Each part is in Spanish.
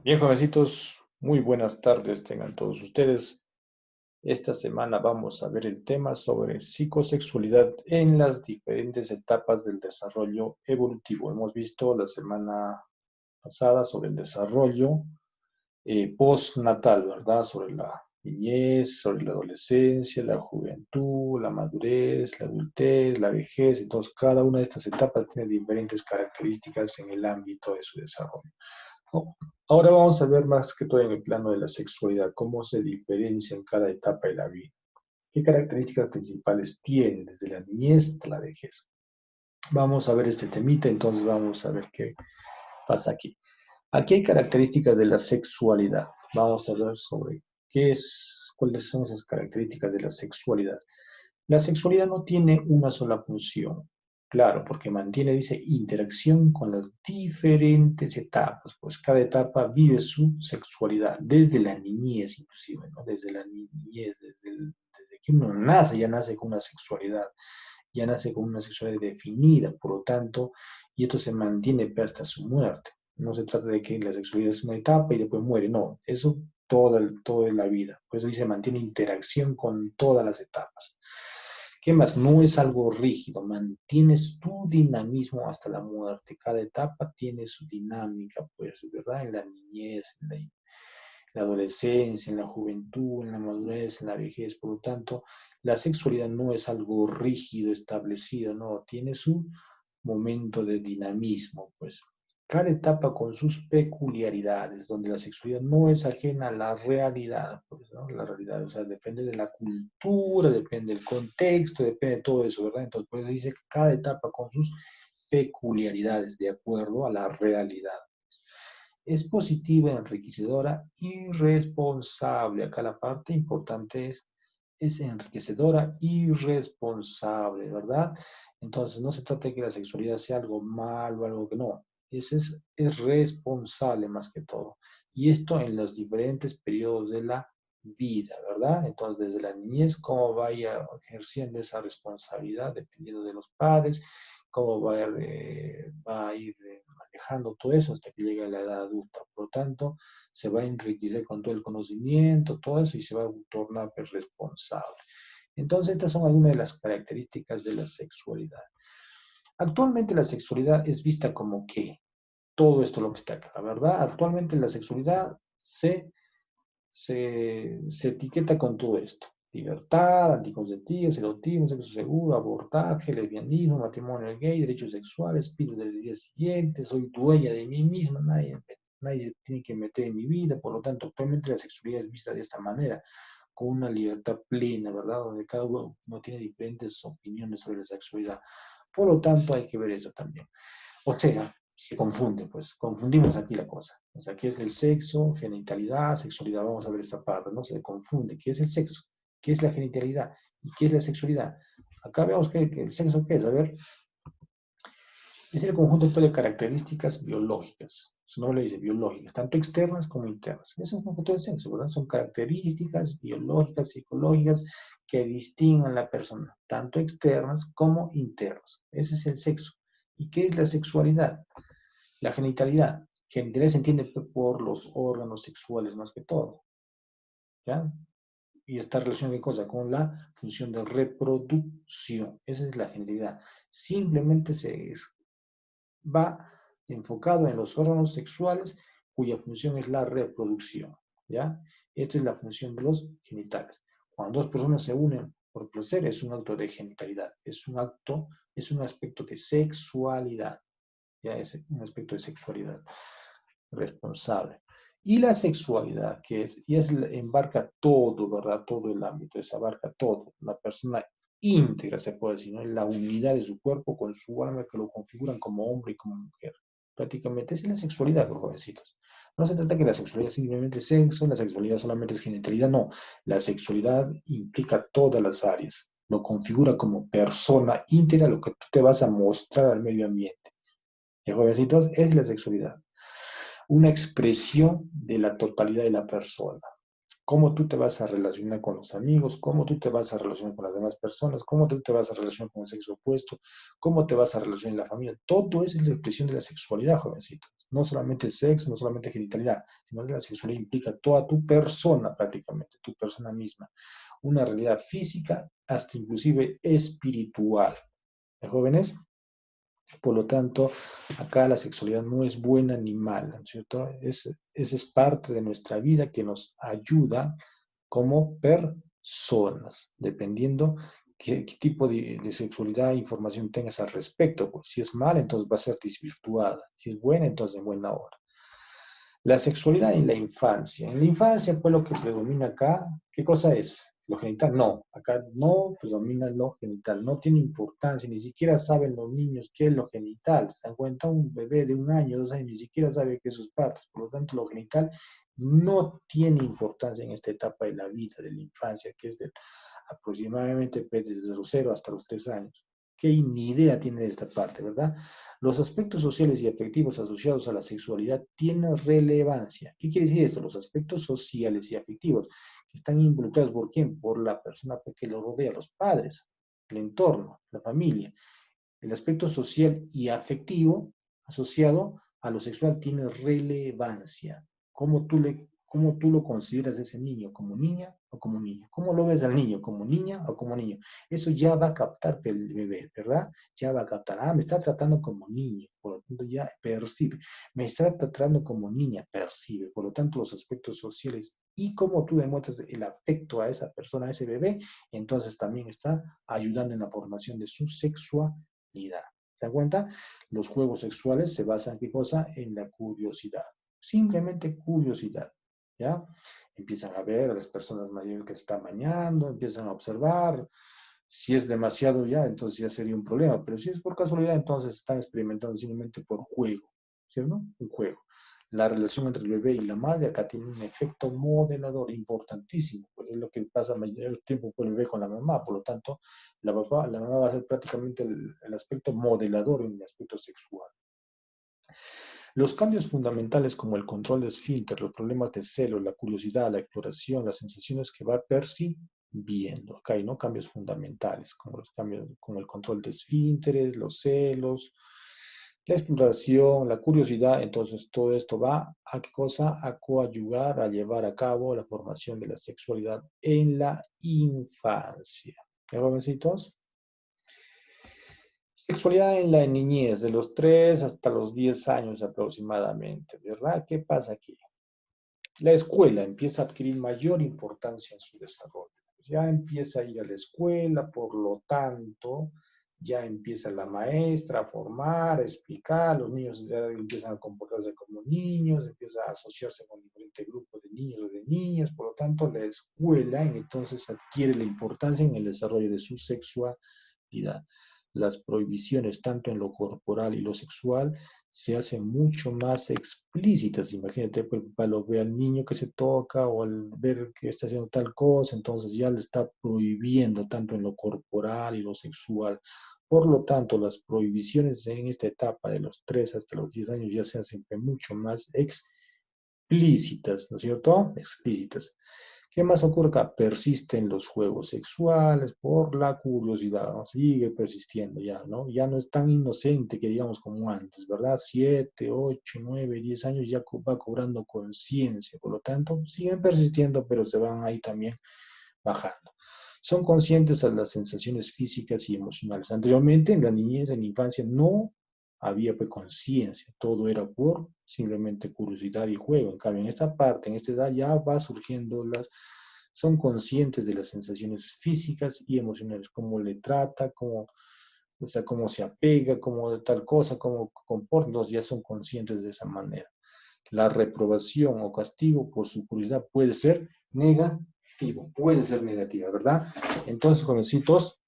Bien, jovencitos, muy buenas tardes tengan todos ustedes. Esta semana vamos a ver el tema sobre psicosexualidad en las diferentes etapas del desarrollo evolutivo. Hemos visto la semana pasada sobre el desarrollo postnatal, ¿verdad? Sobre la niñez, sobre la adolescencia, la juventud, la madurez, la adultez, la vejez. Entonces, cada una de estas etapas tiene diferentes características en el ámbito de su desarrollo. Oh, ahora vamos a ver más que todo en el plano de la sexualidad, cómo se diferencia en cada etapa de la vida. ¿Qué características principales tiene desde la niñez hasta la vejez? Vamos a ver este temita, entonces vamos a ver qué pasa aquí. Aquí hay características de la sexualidad. Vamos a ver sobre cuáles son esas características de la sexualidad. La sexualidad no tiene una sola función. Claro, porque mantiene, dice, interacción con las diferentes etapas, pues cada etapa vive su sexualidad, desde la niñez inclusive, ¿no? Desde la niñez, desde que uno nace, ya nace con una sexualidad, ya nace con una sexualidad definida, por lo tanto, y esto se mantiene hasta su muerte. No se trata de que la sexualidad es una etapa y después muere, no, eso toda la vida. Por eso dice, mantiene interacción con todas las etapas. ¿Qué más? No es algo rígido, mantienes tu dinamismo hasta la muerte. Cada etapa tiene su dinámica, pues, ¿verdad? En la niñez, en la adolescencia, en la juventud, en la madurez, en la vejez. Por lo tanto, la sexualidad no es algo rígido, establecido, no, tiene su momento de dinamismo, pues. Cada etapa con sus peculiaridades, donde la sexualidad no es ajena a la realidad, pues, ¿no? La realidad, o sea, depende de la cultura, depende del contexto, depende de todo eso, ¿verdad? Entonces, por eso dice que cada etapa con sus peculiaridades, de acuerdo a la realidad. Es positiva, enriquecedora y responsable. Acá la parte importante es enriquecedora y responsable, ¿verdad? Entonces, no se trata de que la sexualidad sea algo malo, algo que no. Es responsable más que todo. Y esto en los diferentes periodos de la vida, ¿verdad? Entonces, desde la niñez, cómo vaya ejerciendo esa responsabilidad, dependiendo de los padres, cómo va a ir manejando todo eso hasta que llegue a la edad adulta. Por lo tanto, se va a enriquecer con todo el conocimiento, todo eso, y se va a tornar pues, responsable. Entonces, estas son algunas de las características de la sexualidad. Actualmente la sexualidad es vista como que todo esto lo que está acá, ¿verdad? Actualmente la sexualidad se etiqueta con todo esto. Libertad, anticonceptivos, erotismo, sexo seguro, abortaje, lesbianismo, matrimonio gay, derechos sexuales, espíritu del día siguiente, soy dueña de mí misma, nadie se tiene que meter en mi vida, por lo tanto, actualmente la sexualidad es vista de esta manera, con una libertad plena, ¿verdad? Donde cada uno tiene diferentes opiniones sobre la sexualidad. Por lo tanto, hay que ver eso también. O sea, se confunde, pues, confundimos aquí la cosa. O sea, ¿qué es el sexo, genitalidad, sexualidad? Vamos a ver esta parte, ¿no? Se confunde. ¿Qué es el sexo? ¿Qué es la genitalidad? ¿Y qué es la sexualidad? Acá vemos que el sexo, ¿qué es? A ver, es el conjunto de características biológicas. Su nombre le dice biológicas, tanto externas como internas. Eso es un conjunto de sexo, ¿verdad? Son características biológicas, psicológicas que distinguen a la persona, tanto externas como internas. Ese es el sexo. ¿Y qué es la sexualidad? La genitalidad. Genitalidad se entiende por los órganos sexuales más que todo, ¿ya? Y está relacionada con la función de reproducción. Esa es la genitalidad. Simplemente va enfocado en los órganos sexuales cuya función es la reproducción, ¿ya? Esta es la función de los genitales. Cuando dos personas se unen por placer, es un acto de genitalidad, es un aspecto de sexualidad, ya es un aspecto de sexualidad responsable. Y la sexualidad, embarca todo, ¿verdad? Todo el ámbito, abarca todo. La persona íntegra, se puede decir, ¿no? La unidad de su cuerpo con su alma que lo configuran como hombre y como mujer. Prácticamente esa es la sexualidad, por jovencitos. No se trata que la sexualidad es simplemente sexo, la sexualidad solamente es genitalidad, no. La sexualidad implica todas las áreas. Lo configura como persona íntegra, lo que tú te vas a mostrar al medio ambiente. Y jovencitos, es la sexualidad, una expresión de la totalidad de la persona. cómo tú te vas a relacionar con los amigos, cómo tú te vas a relacionar con las demás personas, cómo tú te vas a relacionar con el sexo opuesto, cómo te vas a relacionar en la familia. Todo eso es la expresión de la sexualidad, jovencito. No solamente sexo, no solamente genitalidad, sino que la sexualidad implica toda tu persona prácticamente, tu persona misma. Una realidad física hasta inclusive espiritual. ¿De jóvenes? Por lo tanto, acá la sexualidad no es buena ni mala, ¿no es cierto? Es parte de nuestra vida que nos ayuda como personas, dependiendo qué tipo de sexualidad e información tengas al respecto. Pues, si es mala, entonces va a ser desvirtuada. Si es buena, entonces en buena hora. La sexualidad en la infancia. En la infancia, pues lo que predomina acá, ¿qué cosa es? Lo genital, no. Acá no predomina lo genital, no tiene importancia, ni siquiera saben los niños qué es lo genital. Se dan cuenta, un bebé de 1 año, 2 años, ni siquiera sabe qué es sus partes. Por lo tanto, lo genital no tiene importancia en esta etapa de la vida, de la infancia, que es aproximadamente desde los 0 hasta los 3 años. ¿Qué ni idea tiene de esta parte, verdad? Los aspectos sociales y afectivos asociados a la sexualidad tienen relevancia. ¿Qué quiere decir esto? Los aspectos sociales y afectivos que están involucrados por quién? Por la persona que lo rodea, los padres, el entorno, la familia. El aspecto social y afectivo asociado a lo sexual tiene relevancia. ¿Cómo tú lo consideras ese niño? ¿Como niña o como niño? ¿Cómo lo ves al niño? ¿Como niña o como niño? Eso ya va a captar el bebé, ¿verdad? Ya va a captar. Ah, me está tratando como niño, por lo tanto ya percibe. Me está tratando como niña, percibe. Por lo tanto, los aspectos sociales y cómo tú demuestras el afecto a esa persona, a ese bebé, entonces también está ayudando en la formación de su sexualidad. ¿Se dan cuenta? Los juegos sexuales se basan, ¿qué cosa? En la curiosidad. Simplemente curiosidad. ¿Ya? Empiezan a ver a las personas mayores que se están bañando, empiezan a observar. Si es demasiado ya, entonces ya sería un problema. Pero si es por casualidad, entonces están experimentando simplemente por juego. ¿Cierto? Un juego. La relación entre el bebé y la madre acá tiene un efecto modelador importantísimo, porque es lo que pasa mayor tiempo con el bebé con la mamá. Por lo tanto, la mamá va a ser prácticamente el aspecto modelador en el aspecto sexual. Los cambios fundamentales como el control de esfínter, los problemas de celo, la curiosidad, la exploración, las sensaciones que va percibiendo. Acá hay, ¿no?, cambios fundamentales, como los cambios como el control de esfínteres, los celos, la exploración, la curiosidad. Entonces todo esto va a qué cosa? A coadyuvar, a llevar a cabo la formación de la sexualidad en la infancia. ¿Ya, jovencitos? Sexualidad en la niñez, de los 3 hasta los 10 años aproximadamente, ¿verdad? ¿Qué pasa aquí? La escuela empieza a adquirir mayor importancia en su desarrollo. Ya empieza a ir a la escuela, por lo tanto, ya empieza la maestra a formar, a explicar, los niños ya empiezan a comportarse como niños, empieza a asociarse con diferentes grupos de niños o de niñas, por lo tanto, la escuela entonces adquiere la importancia en el desarrollo de su sexualidad. Las prohibiciones, tanto en lo corporal y lo sexual, se hacen mucho más explícitas. Imagínate, pues, el papá lo ve al niño que se toca o al ver que está haciendo tal cosa, entonces ya le está prohibiendo tanto en lo corporal y lo sexual. Por lo tanto, las prohibiciones en esta etapa de los 3 hasta los 10 años ya se hacen mucho más explícitas, ¿no es cierto? Explícitas. ¿Qué más ocurre acá? Persisten los juegos sexuales por la curiosidad, ¿no? Sigue persistiendo ya, ¿no? Ya no es tan inocente que digamos como antes, ¿verdad? 7, 8, 9, 10 años ya va cobrando conciencia, por lo tanto, siguen persistiendo, pero se van ahí también bajando. Son conscientes a las sensaciones físicas y emocionales. Anteriormente, en la niñez, en la infancia, no había pues conciencia, todo era por simplemente curiosidad y juego. En cambio, en esta parte, en esta edad, ya va surgiendo son conscientes de las sensaciones físicas y emocionales, cómo le trata, o sea, cómo se apega, cómo de tal cosa, cómo comporta, entonces ya son conscientes de esa manera. La reprobación o castigo por su curiosidad puede ser negativa, ¿verdad? Entonces, jovencitos,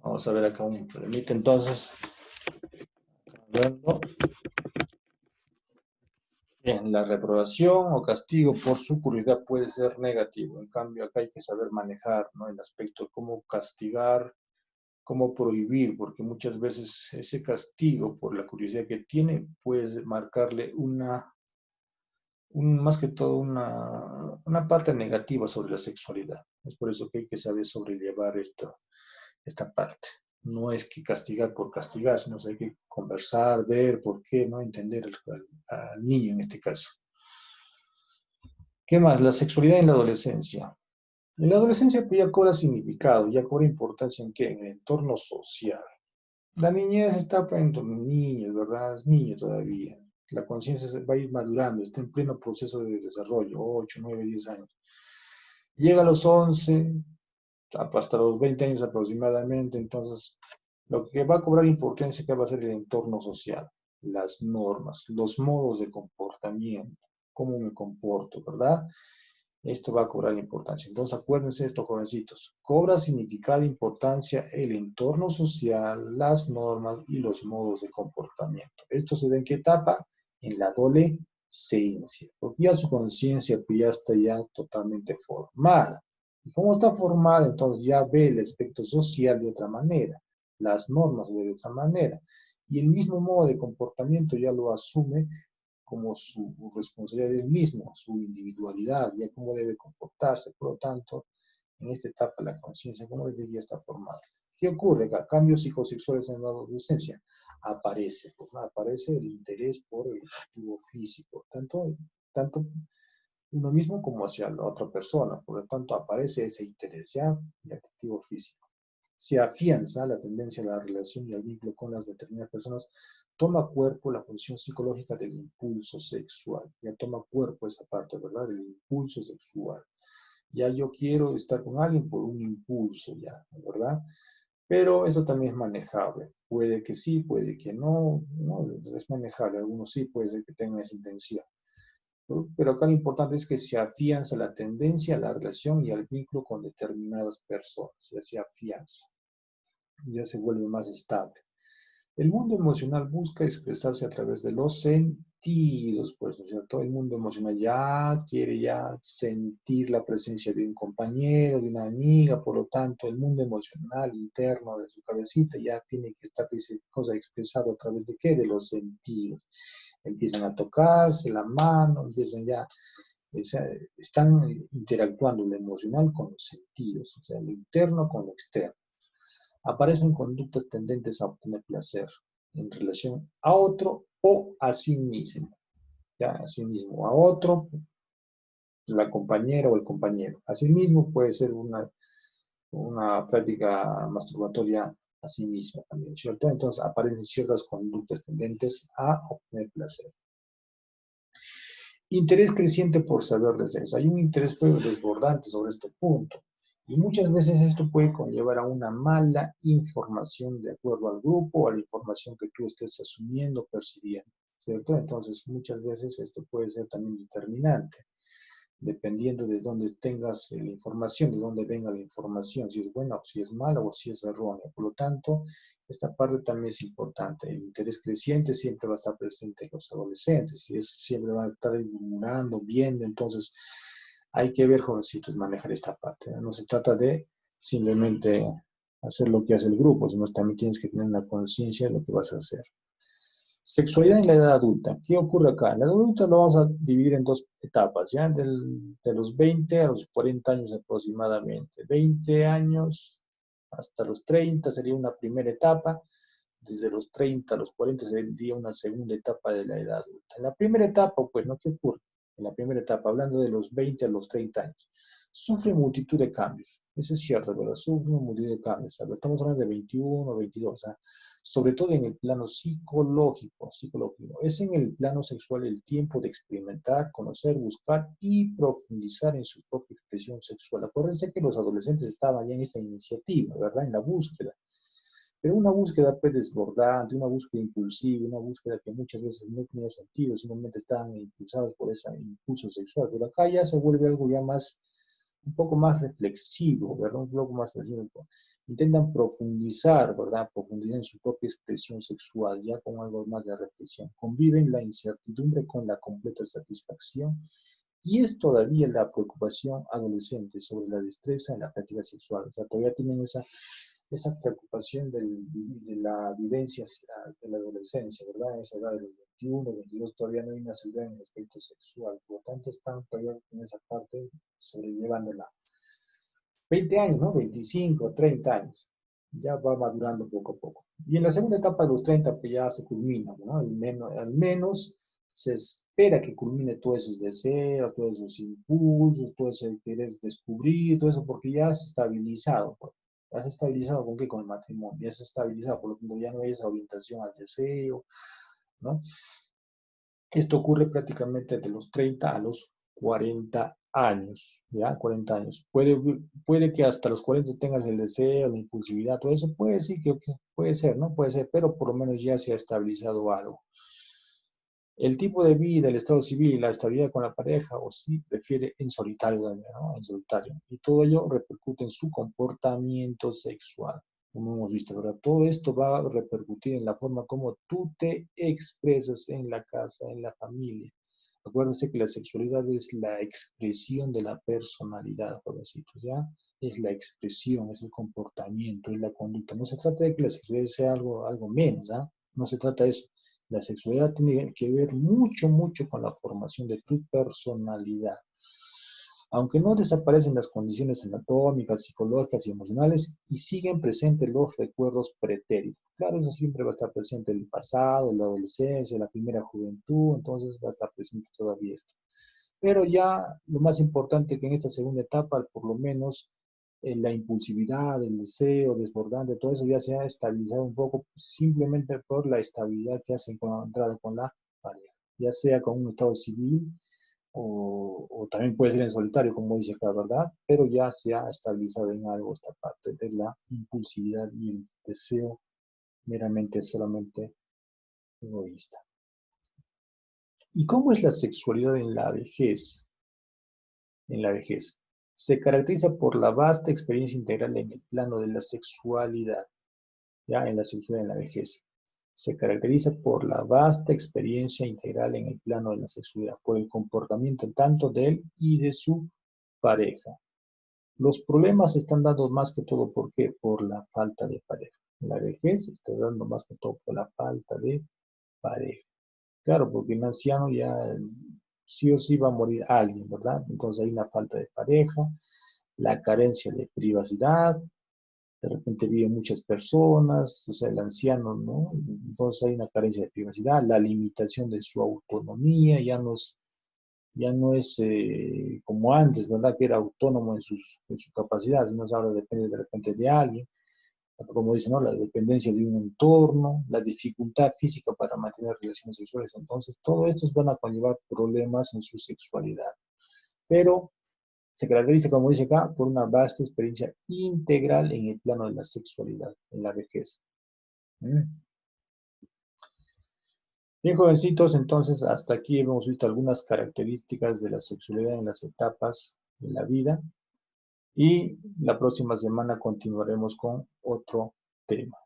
vamos a ver acá un problemita, entonces, hablando. Bien, la reprobación o castigo por su curiosidad puede ser negativo. En cambio, acá hay que saber manejar, ¿no? El aspecto de cómo castigar, cómo prohibir, porque muchas veces ese castigo por la curiosidad que tiene puede marcarle más que todo una parte negativa sobre la sexualidad. Es por eso que hay que saber sobrellevar esta parte. No es que castigar por castigar, sino que hay que conversar, ver por qué, ¿no? Entender al niño en este caso. ¿Qué más? La sexualidad en la adolescencia. En la adolescencia pues, ya cobra significado, ya cobra importancia en qué? En el entorno social. La niñez está pues, entre los niños, ¿verdad? Es niño todavía. La conciencia va a ir madurando, está en pleno proceso de desarrollo, 8, 9, 10 años. Llega a los 11, hasta los 20 años aproximadamente, entonces lo que va a cobrar importancia que va a ser el entorno social, las normas, los modos de comportamiento, cómo me comporto, ¿verdad? Esto va a cobrar importancia. Entonces, acuérdense esto, jovencitos. Cobra significado e importancia el entorno social, las normas y los modos de comportamiento. ¿Esto se da en qué etapa? En la adolescencia. Porque ya su conciencia pues, ya está ya totalmente formada. Y como está formada, entonces ya ve el aspecto social de otra manera. Las normas ve de otra manera. Y el mismo modo de comportamiento ya lo asume como su responsabilidad del mismo, su individualidad, ya cómo debe comportarse. Por lo tanto, en esta etapa la conciencia, como les diría, está formada. ¿Qué ocurre acá? Cambios psicosexuales en la adolescencia. Aparece el interés por el atractivo físico, tanto uno mismo como hacia la otra persona. Por lo tanto, aparece ese interés ya, el atractivo físico. Se afianza la tendencia a la relación y al vínculo con las determinadas personas, toma cuerpo la función psicológica del impulso sexual. Ya toma cuerpo esa parte, ¿verdad? Del impulso sexual. Ya yo quiero estar con alguien por un impulso, ya, ¿verdad? Pero eso también es manejable. Puede que sí, puede que no, no es manejable. Algunos sí puede ser que tengan esa intención. Pero acá lo importante es que se afianza la tendencia a la relación y al vínculo con determinadas personas. Ya se afianza, ya se vuelve más estable. El mundo emocional busca expresarse a través de los sentidos, pues, ¿no es cierto? El mundo emocional ya quiere ya sentir la presencia de un compañero, de una amiga, por lo tanto, el mundo emocional interno de su cabecita ya tiene que estar esa cosa expresado a través de qué? De los sentidos. Empiezan a tocarse la mano, empiezan ya, están interactuando lo emocional con los sentidos, o sea, lo interno con lo externo. Aparecen conductas tendentes a obtener placer en relación a otro o a sí mismo. Ya, a sí mismo, a otro, la compañera o el compañero. A sí mismo puede ser una práctica masturbatoria a sí mismo también, ¿cierto? Entonces aparecen ciertas conductas tendentes a obtener placer. Interés creciente por saber de sexo. Hay un interés desbordante sobre este punto. Y muchas veces esto puede conllevar a una mala información de acuerdo al grupo o a la información que tú estés asumiendo, percibiendo, ¿cierto? Entonces, muchas veces esto puede ser también determinante, dependiendo de dónde tengas la información, de dónde venga la información, si es buena o si es mala o si es errónea. Por lo tanto, esta parte también es importante. El interés creciente siempre va a estar presente en los adolescentes, y eso siempre van a estar murmurando, viendo, entonces hay que ver, jovencitos, manejar esta parte. No se trata de simplemente hacer lo que hace el grupo, sino también tienes que tener una conciencia de lo que vas a hacer. Sexualidad en la edad adulta. ¿Qué ocurre acá? En la edad adulta lo vamos a dividir en dos etapas, ¿ya? De los 20 a los 40 años aproximadamente. 20 años hasta los 30 sería una primera etapa. Desde los 30 a los 40 sería una segunda etapa de la edad adulta. En la primera etapa, pues, ¿no? ¿Qué ocurre? En la primera etapa, hablando de los 20 a los 30 años, sufre multitud de cambios. Eso es cierto, ¿verdad? Sufre multitud de cambios. Estamos hablando de 21, 22, ¿ah? Sobre todo en el plano psicológico. Es en el plano sexual el tiempo de experimentar, conocer, buscar y profundizar en su propia expresión sexual. Acuérdense que los adolescentes estaban ya en esta iniciativa, ¿verdad? En la búsqueda. Pero una búsqueda pues desbordante, una búsqueda impulsiva, una búsqueda que muchas veces no tenía sentido, simplemente estaban impulsados por ese impulso sexual. Pero acá ya se vuelve algo ya más un poco más reflexivo, ¿verdad? Un poco más reflexivo. Intentan profundizar, ¿verdad? Profundizar en su propia expresión sexual, ya con algo más de reflexión. Conviven la incertidumbre con la completa satisfacción y es todavía la preocupación adolescente sobre la destreza en la práctica sexual. O sea, todavía tienen esa preocupación de la vivencia de la adolescencia, ¿verdad? En esa edad de los 21, 22, todavía no hay una seguridad en el aspecto sexual. Por lo tanto, están todavía en esa parte sobrellevándola. 20 años, ¿no? 25, 30 años. Ya va madurando poco a poco. Y en la segunda etapa de los 30, pues ya se culmina, ¿no? Al menos se espera que culmine todos esos deseos, todos esos impulsos, todo ese querer descubrir, todo eso, porque ya se ha estabilizado. Pues. Ya se ha estabilizado con qué? Con el matrimonio. Ya se ha estabilizado, por lo tanto ya no hay esa orientación al deseo, ¿no? Esto ocurre prácticamente de los 30 a los 40 años, ¿ya? 40 años. Puede que hasta los 40 tengas el deseo, la impulsividad, todo eso, puede sí que puede ser, ¿no? Puede ser, pero por lo menos ya se ha estabilizado algo. El tipo de vida, el estado civil y la estabilidad con la pareja, o sí prefiere en solitario, ¿no? En solitario. Y todo ello repercute en su comportamiento sexual, como hemos visto, ¿verdad? Todo esto va a repercutir en la forma como tú te expresas en la casa, en la familia. Acuérdense que la sexualidad es la expresión de la personalidad, jovencitos, ¿ya? Es la expresión, es el comportamiento, es la conducta. No se trata de que la sexualidad sea algo menos, ¿ah? No se trata de eso. La sexualidad tiene que ver mucho, mucho con la formación de tu personalidad. Aunque no desaparecen las condiciones anatómicas, psicológicas y emocionales y siguen presentes los recuerdos pretéritos. Claro, eso siempre va a estar presente el pasado, la adolescencia, la primera juventud, entonces va a estar presente todavía esto. Pero ya lo más importante que en esta segunda etapa, por lo menos, la impulsividad, el deseo desbordante, todo eso ya se ha estabilizado un poco simplemente por la estabilidad que has encontrado con la pareja, ya sea con un estado civil o también puede ser en solitario, como dice acá, ¿verdad? Pero ya se ha estabilizado en algo esta parte de la impulsividad y el deseo meramente solamente egoísta. ¿Y cómo es la sexualidad en la vejez? En la vejez. Se caracteriza por la vasta experiencia integral en el plano de la sexualidad, ya en la sexualidad en la vejez. Se caracteriza por la vasta experiencia integral en el plano de la sexualidad, por el comportamiento tanto de él y de su pareja. Los problemas están dados más que todo ¿por qué? Por la falta de pareja. La vejez se está dando más que todo por la falta de pareja. Claro, porque un anciano ya sí o sí va a morir alguien, ¿verdad? Entonces hay una falta de pareja, la carencia de privacidad, de repente viven muchas personas, o sea, el anciano, ¿no? Entonces hay una carencia de privacidad, la limitación de su autonomía, ya no es como antes, ¿verdad? Que era autónomo en su capacidad, sino ahora depende de repente de alguien, como dicen, ¿no? La dependencia de un entorno, la dificultad física para mantener relaciones sexuales. Entonces, todo esto van a conllevar problemas en su sexualidad. Pero se caracteriza, como dice acá, por una vasta experiencia integral en el plano de la sexualidad, en la vejez. ¿Mm? Bien, jovencitos, entonces hasta aquí hemos visto algunas características de la sexualidad en las etapas de la vida y la próxima semana continuaremos con otro tema.